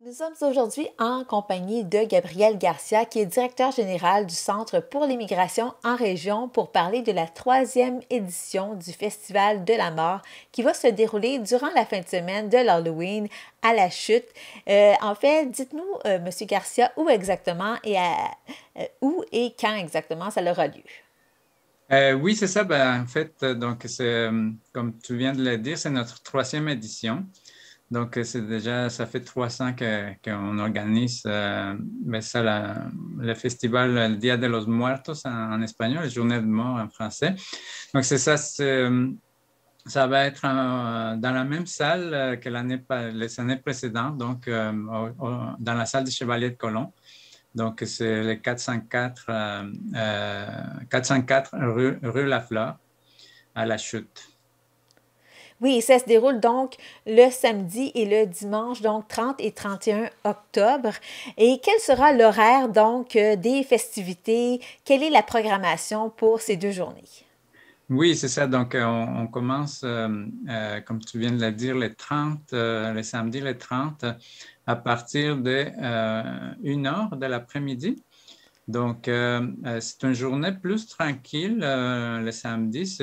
Nous sommes aujourd'hui en compagnie de Gabriel Garcia, qui est directeur général du Centre pour l'immigration en région, pour parler de la troisième édition du Festival de la mort qui va se dérouler durant la fin de semaine de l'Halloween à la Chute. En fait, dites-nous, Monsieur Garcia, où exactement où et quand exactement ça aura lieu? Oui, c'est ça. Ben, en fait, donc comme tu viens de le dire, c'est notre troisième édition. Donc, c'est déjà, ça fait 3 ans qu'on organise ben, ça, le festival El Día de los Muertos en espagnol, Journée de mort en français. Donc, c'est ça, ça va être dans la même salle que les années précédentes, donc dans la salle du Chevalier de Colomb. Donc, c'est le 404 rue Lafleur à La Chute. Oui, ça se déroule donc le samedi et le dimanche, donc 30 et 31 octobre. Et quel sera l'horaire donc des festivités? Quelle est la programmation pour ces deux journées? Oui, c'est ça. Donc, on commence, comme tu viens de le dire, le samedi le 30, à partir de 1 heure de l'après-midi. Donc, c'est une journée plus tranquille le samedi.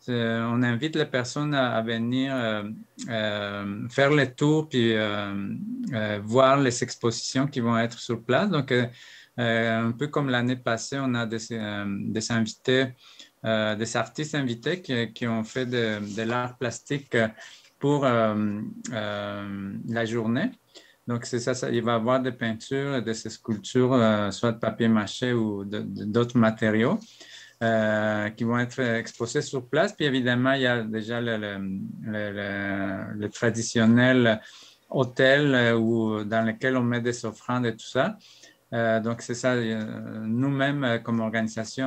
On invite les personnes à venir faire le tour puis voir les expositions qui vont être sur place. Donc, un peu comme l'année passée, on a des invités, des artistes invités qui ont fait de l'art plastique pour la journée. Donc, c'est ça, il va y avoir des peintures, des sculptures, soit de papier mâché ou d'autres matériaux qui vont être exposés sur place. Puis évidemment, il y a déjà le traditionnel hôtel dans lequel on met des offrandes et tout ça. Donc, c'est ça. Nous-mêmes, comme organisation,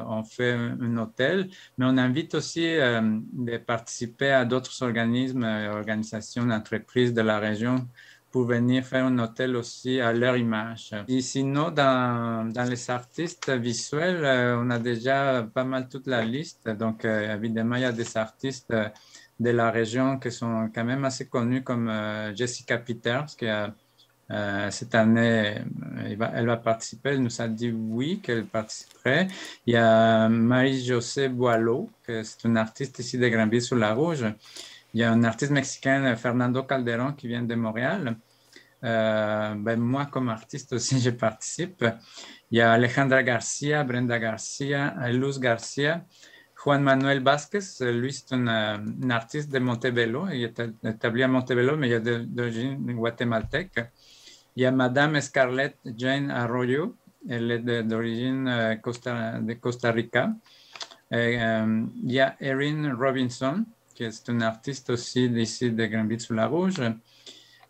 on fait un hôtel, mais on invite aussi de participer à d'autres organismes, organisations, entreprises de la région pour venir faire un hôtel aussi à leur image. Et sinon, dans les artistes visuels, on a déjà pas mal toute la liste. Donc, évidemment, il y a des artistes de la région qui sont quand même assez connus comme Jessica Peters, qui a cette année, elle va participer. Elle nous a dit oui, qu'elle participerait. Il y a Marie-Josée Boileau, que c'est une artiste ici de Granville-sur-la-Rouge. Il y a un artiste mexicain, Fernando Calderón, qui vient de Montréal. Ben, moi, comme artiste aussi, je participe. Il y a Alejandra Garcia, Brenda Garcia, Luz Garcia, Juan Manuel Vázquez. Lui, c'est un artiste de Montebello. Il est établi à Montebello, mais il est d'origine guatémaltèque. Il y a Madame Scarlett Jane Arroyo. Elle est d'origine de Costa Rica. Il y a Erin Robinson, qui est une artiste aussi d'ici de Granville-sur-la-Rouge.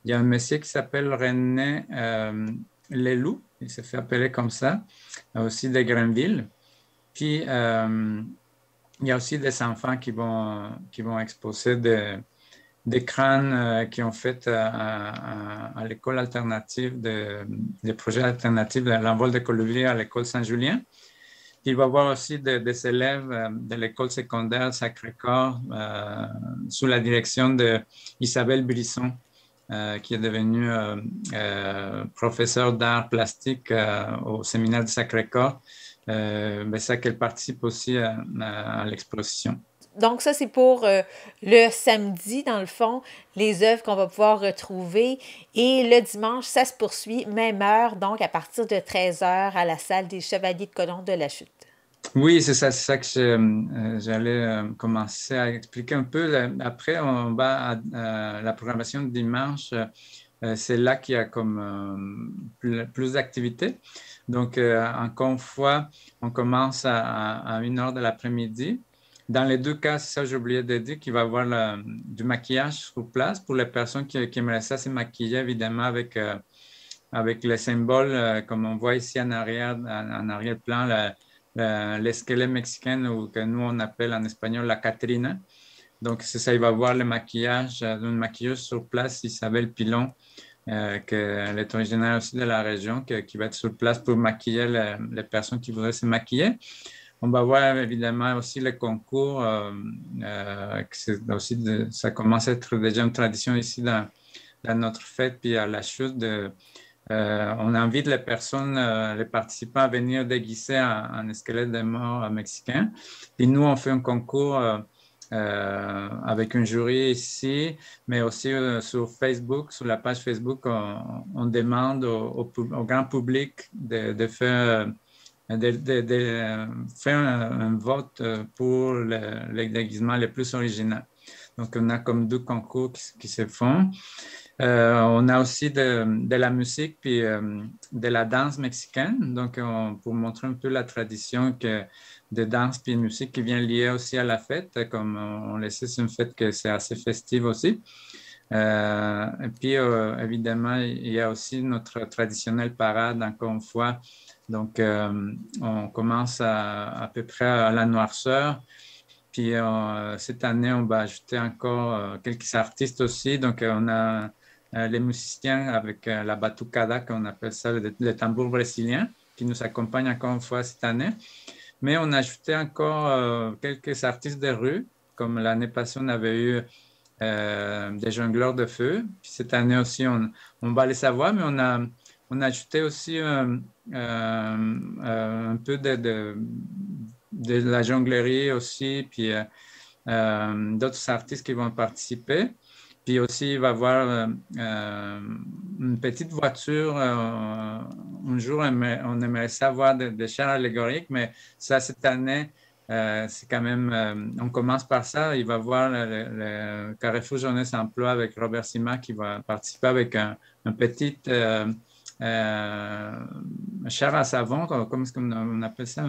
Il y a un monsieur qui s'appelle René Leloup, il s'est fait appeler comme ça, aussi de Granville. Puis, il y a aussi des enfants qui vont exposer des crânes qui ont fait à l'école alternative, des projets alternatifs de l'envol de Colibri à l'école Saint-Julien. Puis, il va y avoir aussi des élèves de l'école secondaire Sacré-Cœur sous la direction d'Isabelle Brisson, qui est devenue professeure d'art plastique au séminaire de Sacré-Cœur. Ben, ça qu'elle participe aussi à l'exposition. Donc ça, c'est pour le samedi, dans le fond, les œuvres qu'on va pouvoir retrouver. Et le dimanche, ça se poursuit, même heure, donc à partir de 13 heures à la salle des Chevaliers de Colomb de la Chute. Oui, c'est ça que j'allais commencer à expliquer un peu. Après, on va à la programmation de dimanche. C'est là qu'il y a comme plus d'activités. Donc, encore une fois, on commence à 1 heure de l'après-midi. Dans les deux cas, c'est ça, j'ai oublié de dire qu'il va y avoir du maquillage sur place pour les personnes qui aimeraient ça se maquiller, évidemment, avec les symboles, comme on voit ici en arrière-plan, l'esquelette mexicain, ou que nous, on appelle en espagnol la Catrina. Donc, c'est ça, il va y avoir le maquillage d'une maquilleuse sur place, Isabelle Pilon, qu'elle est originaire aussi de la région, qui va être sur place pour maquiller les personnes qui voudraient se maquiller. On va voir évidemment aussi le concours, ça commence à être déjà une tradition ici dans dans notre fête, puis à la chute on invite les personnes, les participants à venir déguiser en squelette de mort mexicain. Puis nous, on fait un concours avec un jury ici, mais aussi sur Facebook, sur la page Facebook, on demande au grand public de faire, faire un vote pour les déguisements les plus originaux. Donc, on a comme 2 concours qui se font. On a aussi de la musique puis de la danse mexicaine, donc pour montrer un peu la tradition de danse puis de musique qui vient liée aussi à la fête, comme on le sait, c'est une fête que c'est assez festive aussi. Et puis, évidemment, il y a aussi notre traditionnelle parade, encore une fois. Donc, on commence à peu près à la noirceur. Puis, cette année, on va ajouter encore quelques artistes aussi. Donc, on a les musiciens avec la batucada, qu'on appelle ça le tambour brésilien, qui nous accompagne encore une fois cette année. Mais on a ajouté encore quelques artistes de rue, comme l'année passée, on avait eu des jongleurs de feu. Puis cette année aussi, on va les savoir, mais on a ajouté aussi un peu de la jonglerie aussi, puis d'autres artistes qui vont participer. Puis aussi, il va y avoir une petite voiture. Un jour, on aimerait savoir des chars allégoriques, mais ça, cette année, c'est quand même, on commence par ça. Il va y avoir le Carrefour Jeunesse Emploi avec Robert Sima qui va participer avec un petit char à savon, comment est-ce qu'on appelle ça?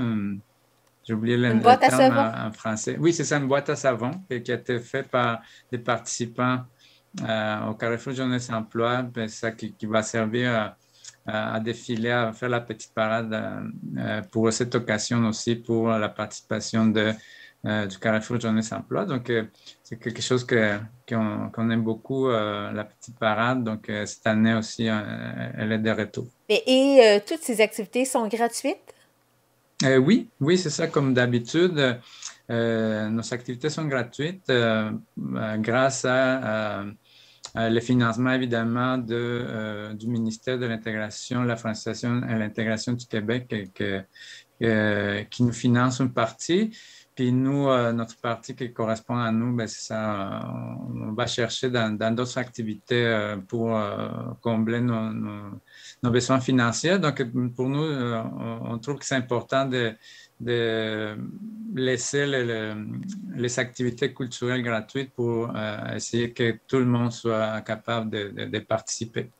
J'ai oublié Une le boîte à terme savon. en français. Oui, c'est ça, une boîte à savon qui a été faite par des participants au Carrefour Jeunesse Emploi, ben, ça qui va servir à défiler, à faire la petite parade pour cette occasion aussi, pour la participation du Carrefour Jeunesse Emploi. Donc, c'est quelque chose qu'on aime beaucoup, la petite parade. Donc, cette année aussi, elle est de retour. Toutes ces activités sont gratuites? Oui, oui, c'est ça, comme d'habitude. Nos activités sont gratuites grâce le financement, évidemment, du ministère de l'Intégration, la francisation et l'intégration du Québec qui nous finance une partie. Puis nous, notre partie qui correspond à nous, ben, c'est ça, on va chercher dans d'autres activités pour combler nos besoins financiers. Donc, pour nous, on trouve que c'est important de laisser les activités culturelles gratuites pour essayer que tout le monde soit capable de participer.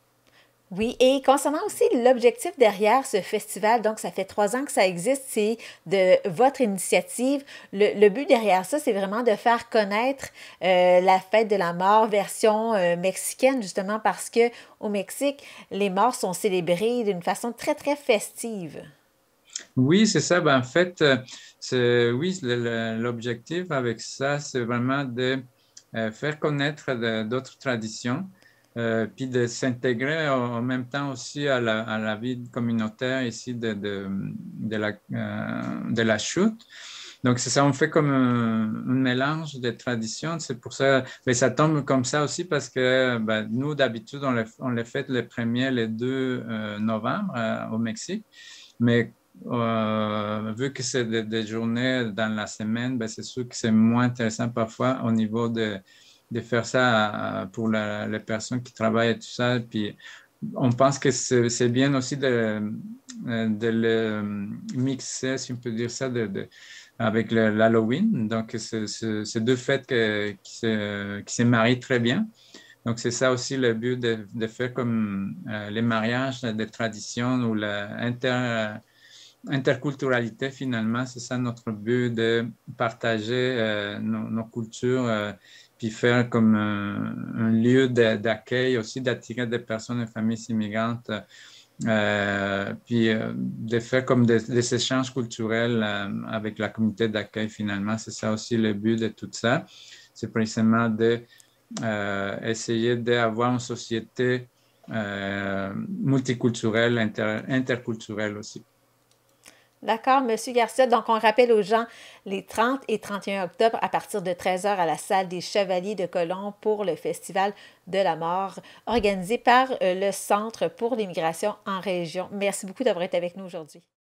Oui, et concernant aussi l'objectif derrière ce festival, donc ça fait 3 ans que ça existe, c'est de votre initiative. Le but derrière ça, c'est vraiment de faire connaître la fête de la mort version mexicaine, justement parce que au Mexique, les morts sont célébrés d'une façon très, très festive. Oui, c'est ça. Ben, en fait, oui, l'objectif avec ça, c'est vraiment de faire connaître d'autres traditions, puis de s'intégrer en même temps aussi à la vie communautaire ici de la chute. Donc, c'est ça, on fait comme un mélange de traditions. C'est pour ça, mais ça tombe comme ça aussi parce que ben, nous, d'habitude, on le fait le 1er, le 2 novembre au Mexique. Mais vu que c'est des journées dans la semaine, ben, c'est sûr que c'est moins intéressant parfois au niveau de faire ça pour les personnes qui travaillent et tout ça. Puis on pense que c'est bien aussi de le mixer, si on peut dire ça, avec l'Halloween. Donc, c'est 2 fêtes qui se marient très bien. Donc, c'est ça aussi le but de faire comme les mariages des traditions ou l'interculturalité, finalement. C'est ça notre but de partager nos cultures, puis faire comme un lieu d'accueil aussi, d'attirer des personnes et familles immigrantes. Puis de faire comme des échanges culturels avec la communauté d'accueil finalement. C'est ça aussi le but de tout ça. C'est précisément de essayer d'avoir une société multiculturelle, interculturelle aussi. D'accord, Monsieur Garcia. Donc, on rappelle aux gens les 30 et 31 octobre à partir de 13 heures à la salle des Chevaliers de Colomb pour le Festival de la mort organisé par le Centre pour l'immigration en région. Merci beaucoup d'avoir été avec nous aujourd'hui.